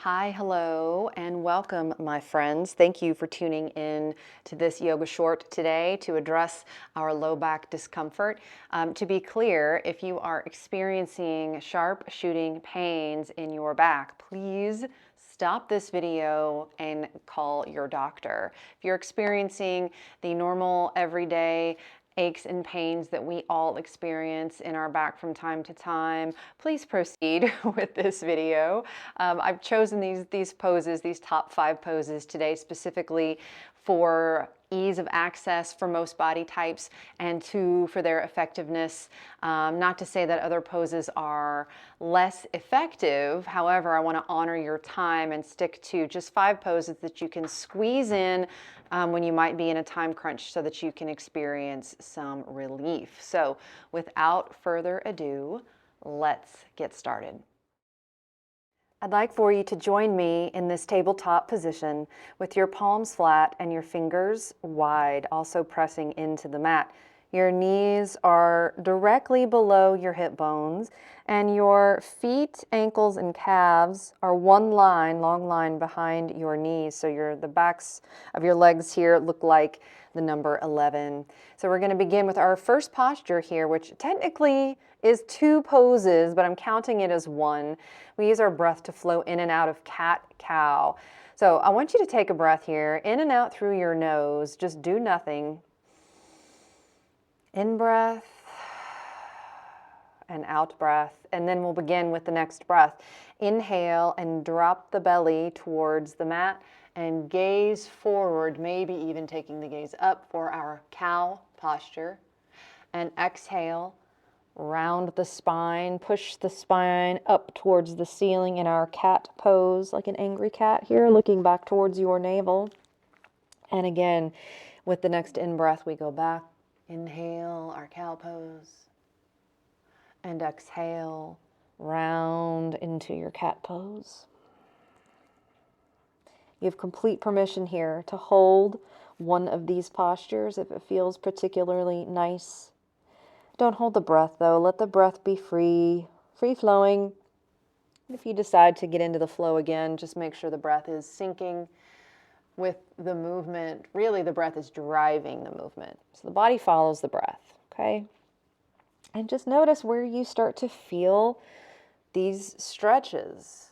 Hi, hello, and welcome, my friends. Thank you for tuning in to this yoga short today to address our low back discomfort. To be clear, if you are experiencing sharp shooting pains in your back, please stop this video and call your doctor. If you're experiencing the normal, everyday aches and pains that we all experience in our back from time to time, please proceed with this video. I've chosen these poses, these top 5 poses today specifically for ease of access for most body types and for their effectiveness. Not to say that other poses are less effective. However, I want to honor your time and stick to just 5 poses that you can squeeze in when you might be in a time crunch so that you can experience some relief. So without further ado, let's get started. I'd like for you to join me in this tabletop position with your palms flat and your fingers wide, also pressing into the mat. Your knees are directly below your hip bones, and your feet, ankles, and calves are one line, long line behind your knees. So the backs of your legs here look like the number 11. So we're going to begin with our first posture here, which technically is 2 poses, but I'm counting it as 1. We use our breath to flow in and out of cat-cow. So I want you to take a breath here, in and out through your nose. Just do nothing. In breath and out breath. And then we'll begin with the next breath. Inhale and drop the belly towards the mat and gaze forward, maybe even taking the gaze up for our cow posture. And exhale. Round the spine, push the spine up towards the ceiling in our cat pose, like an angry cat here, looking back towards your navel. And again, with the next in-breath, we go back. Inhale, our cow pose. And exhale, round into your cat pose. You have complete permission here to hold one of these postures if it feels particularly nice. Don't hold the breath though. Let the breath be free flowing. If you decide to get into the flow again, just make sure the breath is syncing with the movement. Really, the breath is driving the movement. So the body follows the breath, okay? And just notice where you start to feel these stretches.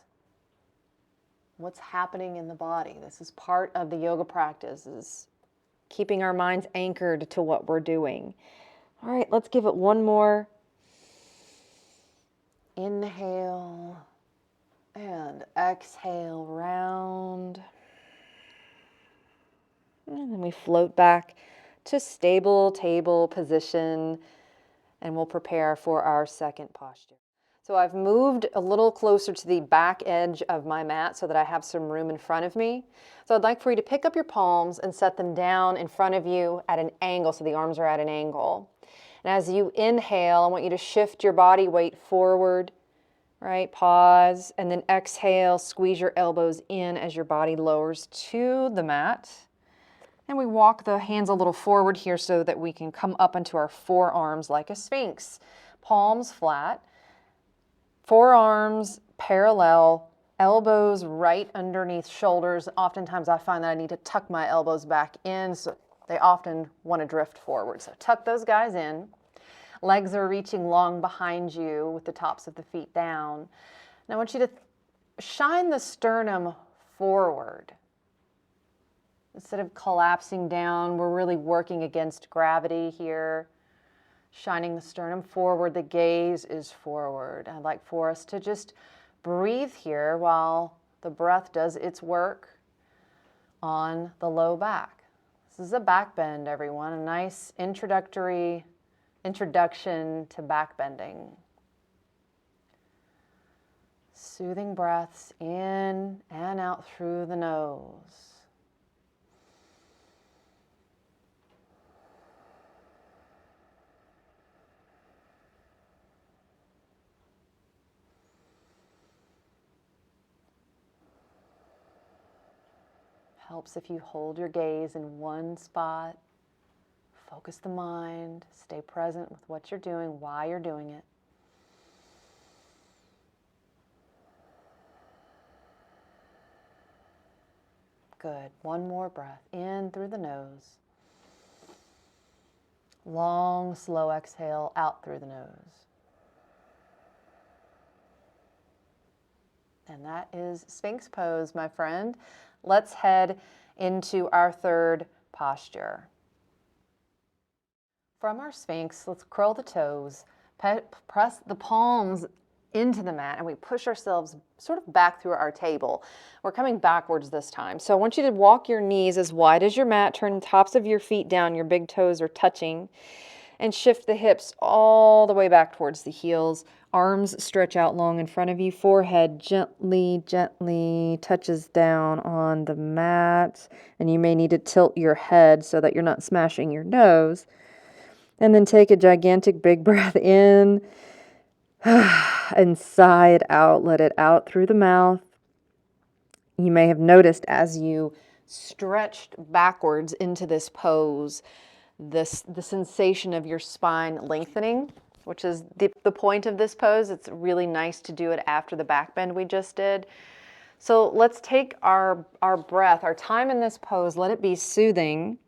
What's happening in the body? This is part of the yoga practice, is keeping our minds anchored to what we're doing. All right, let's give it one more. Inhale and exhale, round. And then we float back to stable table position, and we'll prepare for our second posture. So I've moved a little closer to the back edge of my mat so that I have some room in front of me. So I'd like for you to pick up your palms and set them down in front of you at an angle, so the arms are at an angle. And as you inhale, I want you to shift your body weight forward, right? Pause, and then exhale, squeeze your elbows in as your body lowers to the mat. And we walk the hands a little forward here so that we can come up into our forearms like a sphinx. Palms flat, forearms parallel, elbows right underneath shoulders. Oftentimes I find that I need to tuck my elbows back in, so they often want to drift forward. So tuck those guys in. Legs are reaching long behind you with the tops of the feet down. Now I want you to shine the sternum forward. Instead of collapsing down, we're really working against gravity here. Shining the sternum forward, the gaze is forward. I'd like for us to just breathe here while the breath does its work on the low back. This is a back bend, everyone, a nice introduction to back bending. Soothing breaths in and out through the nose. Helps if you hold your gaze in one spot. Focus the mind. Stay present with what you're doing, why you're doing it. Good. One more breath. In through the nose. Long, slow exhale out through the nose. And that is Sphinx pose, my friend. Let's head into our third posture. From our Sphinx, let's curl the toes, press the palms into the mat, and we push ourselves sort of back through our table. We're coming backwards this time. So I want you to walk your knees as wide as your mat, turn the tops of your feet down, your big toes are touching, and shift the hips all the way back towards the heels. Arms stretch out long in front of you. Forehead gently, gently touches down on the mat. And you may need to tilt your head so that you're not smashing your nose. And then take a gigantic big breath in and sigh it out. Let it out through the mouth. You may have noticed as you stretched backwards into this pose, the sensation of your spine lengthening, which is the point of this pose. It's really nice to do it after the back bend we just did. So let's take our breath, our time in this pose, let it be soothing.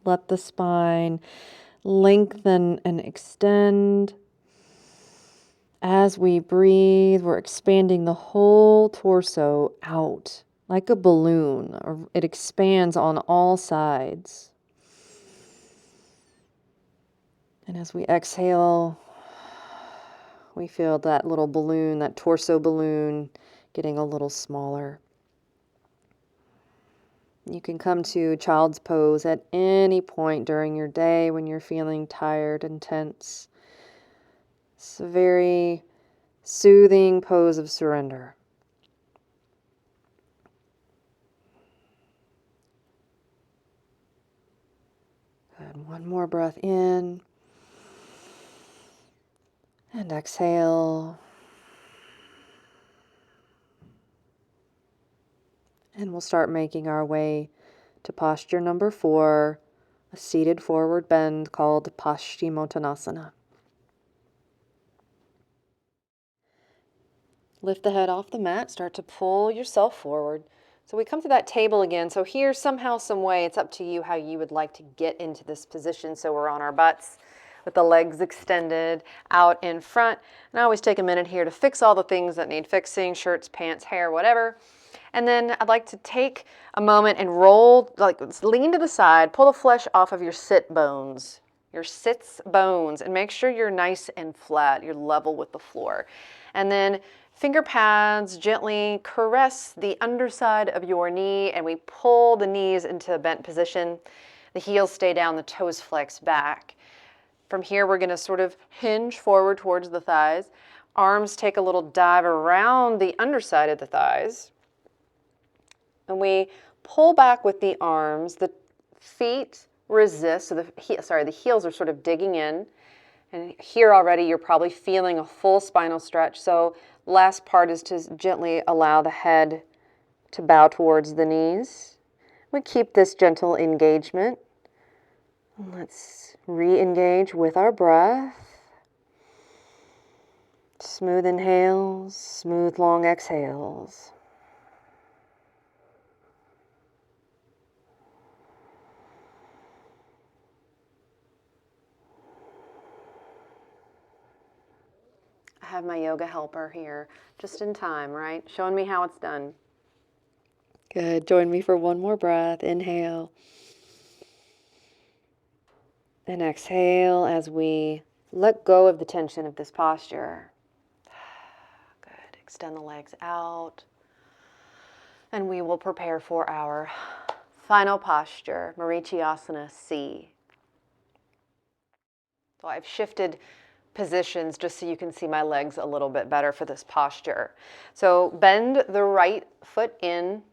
Let the spine lengthen and extend. As we breathe, we're expanding the whole torso out like a balloon. It expands on all sides. And as we exhale, we feel that little balloon, that torso balloon, getting a little smaller. You can come to child's pose at any point during your day when you're feeling tired and tense. It's a very soothing pose of surrender. Good. One more breath in. And exhale. And we'll start making our way to posture number 4, a seated forward bend called Paschimottanasana. Lift the head off the mat, start to pull yourself forward. So we come to that table again. So here, somehow, some way, it's up to you how you would like to get into this position. So we're on our butts with the legs extended out in front. And I always take a minute here to fix all the things that need fixing, shirts, pants, hair, whatever. And then I'd like to take a moment and roll, like lean to the side, pull the flesh off of your sit bones, your sits bones, and make sure you're nice and flat, you're level with the floor. And then finger pads gently caress the underside of your knee, and we pull the knees into a bent position. The heels stay down, the toes flex back. From here, we're going to sort of hinge forward towards the thighs. Arms take a little dive around the underside of the thighs. And we pull back with the arms. The feet resist, so the heels are sort of digging in. And here already, you're probably feeling a full spinal stretch. So last part is to gently allow the head to bow towards the knees. We keep this gentle engagement. Let's re-engage with our breath. Smooth inhales, smooth long exhales. I have my yoga helper here, just in time, right? Showing me how it's done. Good. Join me for one more breath. Inhale. And exhale as we let go of the tension of this posture. Good. Extend the legs out. And we will prepare for our final posture, Marichyasana C. So I've shifted positions just so you can see my legs a little bit better for this posture. So bend the right foot in,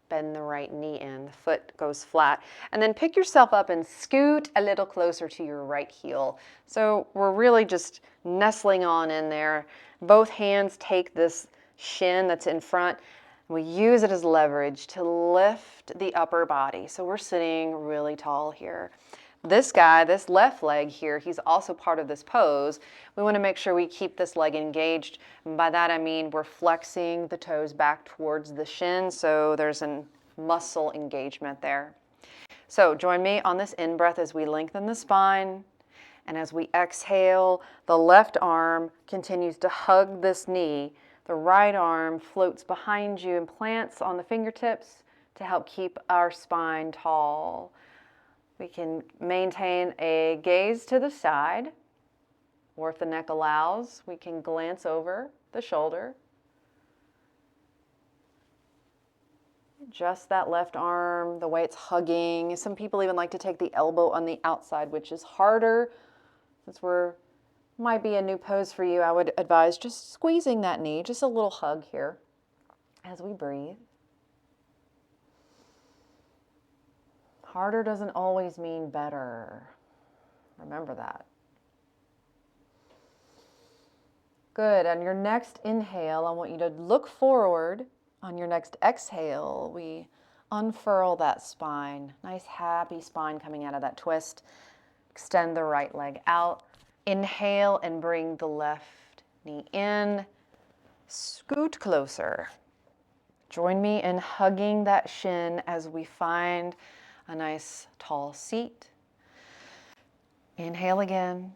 bend the right knee in, the foot goes flat, and then pick yourself up and scoot a little closer to your right heel. So we're really just nestling on in there. Both hands take this shin that's in front, and we use it as leverage to lift the upper body. So we're sitting really tall here. This guy, this left leg here, he's also part of this pose. We want to make sure we keep this leg engaged. And by that I mean we're flexing the toes back towards the shin, so there's a muscle engagement there. So join me on this in-breath as we lengthen the spine. And as we exhale, the left arm continues to hug this knee. The right arm floats behind you and plants on the fingertips to help keep our spine tall. We can maintain a gaze to the side, or if the neck allows, we can glance over the shoulder. Just that left arm, the way it's hugging. Some people even like to take the elbow on the outside, which is harder. Since might be a new pose for you, I would advise just squeezing that knee, just a little hug here as we breathe. Harder doesn't always mean better. Remember that. Good. On your next inhale, I want you to look forward. On your next exhale, we unfurl that spine. Nice, happy spine coming out of that twist. Extend the right leg out. Inhale and bring the left knee in. Scoot closer. Join me in hugging that shin as we find a nice tall seat. Inhale again.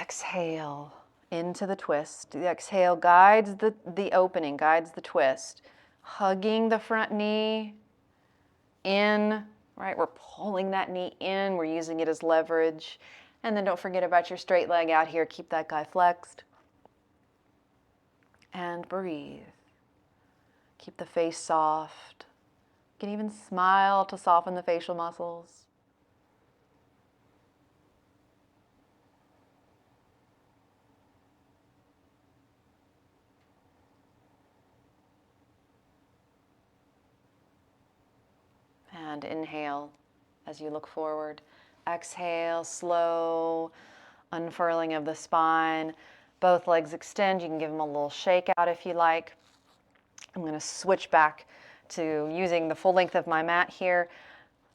Exhale into the twist. The exhale guides the opening, guides the twist. Hugging the front knee in, right? We're pulling that knee in. We're using it as leverage. And then don't forget about your straight leg out here. Keep that guy flexed. And breathe. Keep the face soft. You can even smile to soften the facial muscles. And inhale as you look forward. Exhale, slow unfurling of the spine. Both legs extend. You can give them a little shake out if you like. I'm going to switch back to using the full length of my mat here.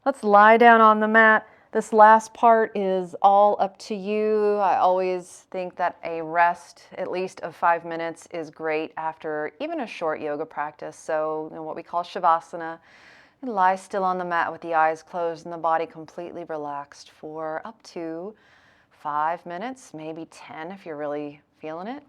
Let's lie down on the mat. This last part is all up to you. I always think that a rest, at least of 5 minutes, is great after even a short yoga practice. So what we call Shavasana. Lie still on the mat with the eyes closed and the body completely relaxed for up to 5 minutes, maybe 10 if you're really feeling it.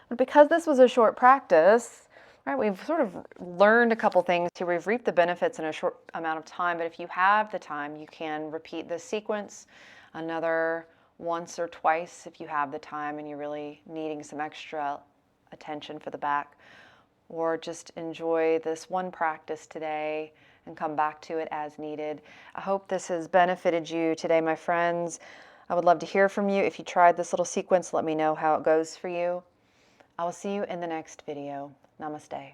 But because this was a short practice, right, we've sort of learned a couple things here. We've reaped the benefits in a short amount of time, but if you have the time, you can repeat this sequence another once or twice if you have the time and you're really needing some extra attention for the back. Or just enjoy this one practice today and come back to it as needed. I hope this has benefited you today, my friends. I would love to hear from you. If you tried this little sequence, let me know how it goes for you. I will see you in the next video. Namaste.